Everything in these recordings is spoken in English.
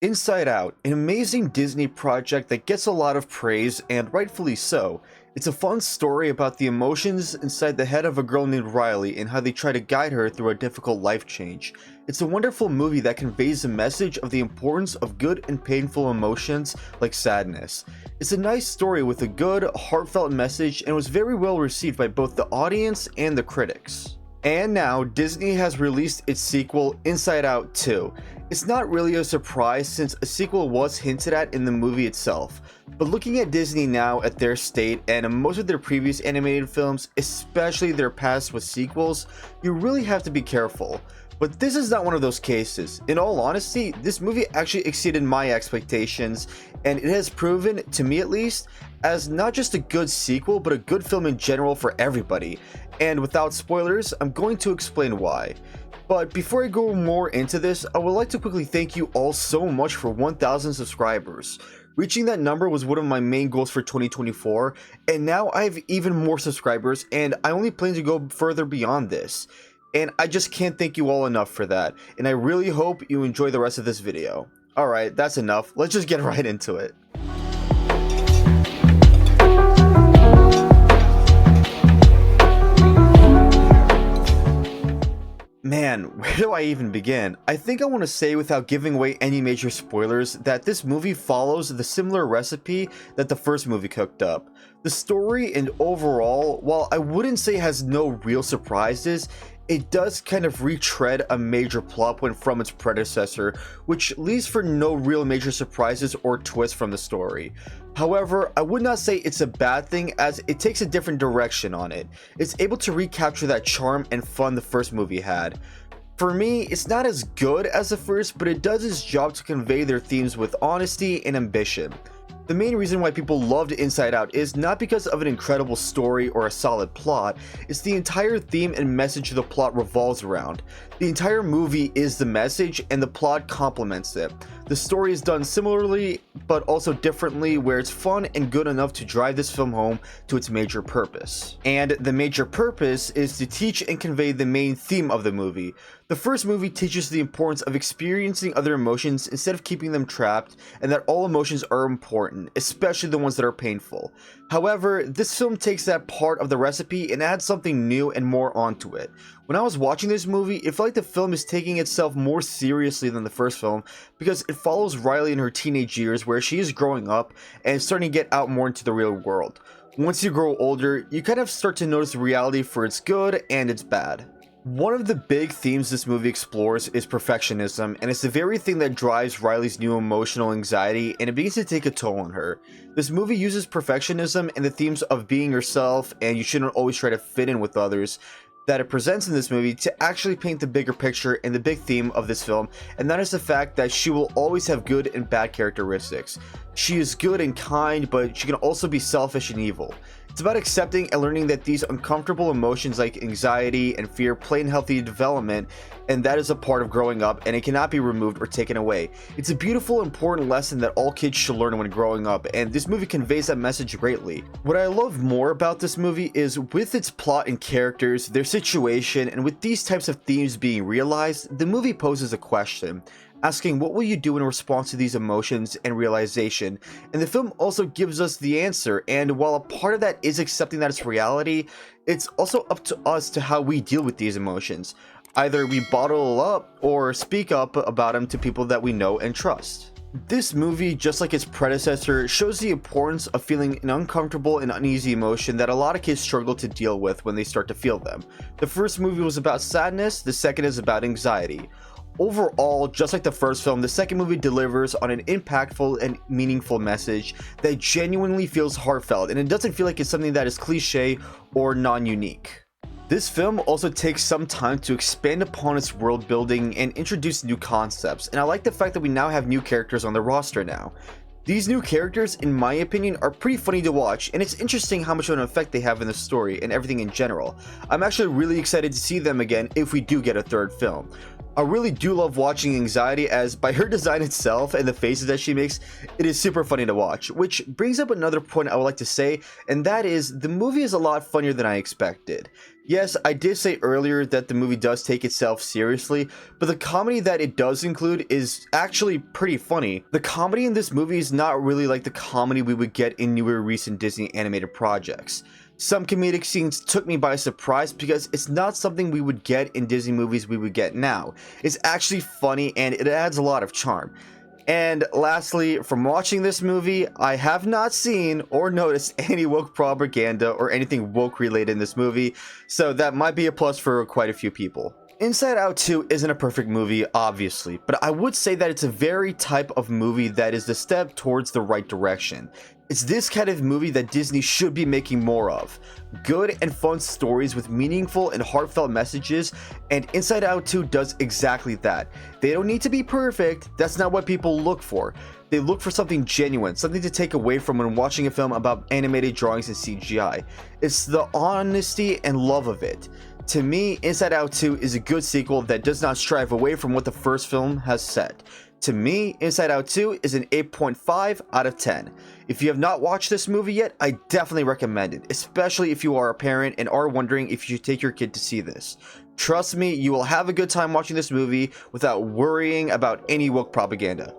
Inside Out, an amazing Disney project that gets a lot of praise, and rightfully so. It's a fun story about the emotions inside the head of a girl named Riley and how they try to guide her through a difficult life change. It's a wonderful movie that conveys a message of the importance of good and painful emotions like sadness. It's a nice story with a good, heartfelt message and was very well received by both the audience and the critics. And now, Disney has released its sequel, Inside Out 2. It's not really a surprise since a sequel was hinted at in the movie itself, but looking at Disney now at their state and most of their previous animated films, especially their past with sequels, you really have to be careful. But this is not one of those cases. In all honesty, this movie actually exceeded my expectations, and it has proven, to me at least, as not just a good sequel, but a good film in general for everybody. And without spoilers, I'm going to explain why. But before I go more into this, I would like to quickly thank you all so much for 1,000 subscribers. Reaching that number was one of my main goals for 2024, and now I have even more subscribers, and I only plan to go further beyond this. And I just can't thank you all enough for that, and I really hope you enjoy the rest of this video. Alright, that's enough, let's just get right into it. Man, where do I even begin? I think I want to say without giving away any major spoilers that this movie follows the similar recipe that the first movie cooked up. The story and overall, while I wouldn't say has no real surprises, it does kind of retread a major plot point from its predecessor, which leaves for no real major surprises or twists from the story. However, I would not say it's a bad thing as it takes a different direction on it. It's able to recapture that charm and fun the first movie had. For me, it's not as good as the first, but it does its job to convey their themes with honesty and ambition. The main reason why people loved Inside Out is not because of an incredible story or a solid plot, it's the entire theme and message the plot revolves around. The entire movie is the message and the plot complements it. The story is done similarly but also differently where it's fun and good enough to drive this film home to its major purpose. And the major purpose is to teach and convey the main theme of the movie. The first movie teaches the importance of experiencing other emotions instead of keeping them trapped, and that all emotions are important, especially the ones that are painful. However, this film takes that part of the recipe and adds something new and more onto it. When I was watching this movie, it felt like the film is taking itself more seriously than the first film because it follows Riley in her teenage years where she is growing up and starting to get out more into the real world. Once you grow older, you kind of start to notice reality for its good and its bad. One of the big themes this movie explores is perfectionism, and it's the very thing that drives Riley's new emotional anxiety, and it begins to take a toll on her. This movie uses perfectionism and the themes of being yourself and you shouldn't always try to fit in with others that it presents in this movie to actually paint the bigger picture and the big theme of this film, and that is the fact that she will always have good and bad characteristics. She is good and kind, but she can also be selfish and evil. It's about accepting and learning that these uncomfortable emotions like anxiety and fear play in healthy development, and that is a part of growing up and it cannot be removed or taken away. It's a beautiful, important lesson that all kids should learn when growing up, and this movie conveys that message greatly. What I love more about this movie is with its plot and characters, their situation, and with these types of themes being realized, the movie poses a question, asking what will you do in response to these emotions and realization, and the film also gives us the answer, and while a part of that is accepting that it's reality, it's also up to us to how we deal with these emotions. Either we bottle up or speak up about them to people that we know and trust. This movie, just like its predecessor, shows the importance of feeling an uncomfortable and uneasy emotion that a lot of kids struggle to deal with when they start to feel them. The first movie was about sadness, the second is about anxiety. Overall, just like the first film, the second movie delivers on an impactful and meaningful message that genuinely feels heartfelt, and it doesn't feel like it's something that is cliche or non-unique. This film also takes some time to expand upon its world building and introduce new concepts, and I like the fact that we now have new characters on the roster now. These new characters, in my opinion, are pretty funny to watch, and it's interesting how much of an effect they have in the story and everything in general. I'm actually really excited to see them again if we do get a third film. I really do love watching Anxiety, as by her design itself and the faces that she makes, it is super funny to watch, which brings up another point I would like to say, and that is the movie is a lot funnier than I expected. Yes, I did say earlier that the movie does take itself seriously, but the comedy that it does include is actually pretty funny. The comedy in this movie is not really like the comedy we would get in newer recent Disney animated projects. Some comedic scenes took me by surprise because it's not something we would get in Disney movies we would get now. It's actually funny and it adds a lot of charm. And lastly, from watching this movie, I have not seen or noticed any woke propaganda or anything woke related in this movie, so that might be a plus for quite a few people. Inside Out 2 isn't a perfect movie, obviously, but I would say that it's a very type of movie that is the step towards the right direction. It's this kind of movie that Disney should be making more of. Good and fun stories with meaningful and heartfelt messages, and Inside Out 2 does exactly that. They don't need to be perfect, that's not what people look for. They look for something genuine, something to take away from when watching a film about animated drawings and CGI. It's the honesty and love of it. To me, Inside Out 2 is a good sequel that does not strive away from what the first film has set. To me, Inside Out 2 is an 8.5 out of 10. If you have not watched this movie yet, I definitely recommend it, especially if you are a parent and are wondering if you should take your kid to see this. Trust me, you will have a good time watching this movie without worrying about any woke propaganda.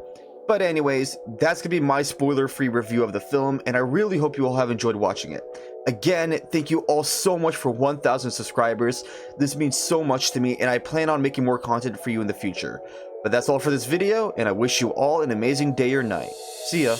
But anyways, that's gonna be my spoiler-free review of the film, and I really hope you all have enjoyed watching it. Again, thank you all so much for 1,000 subscribers. This means so much to me, and I plan on making more content for you in the future. But that's all for this video, and I wish you all an amazing day or night. See ya.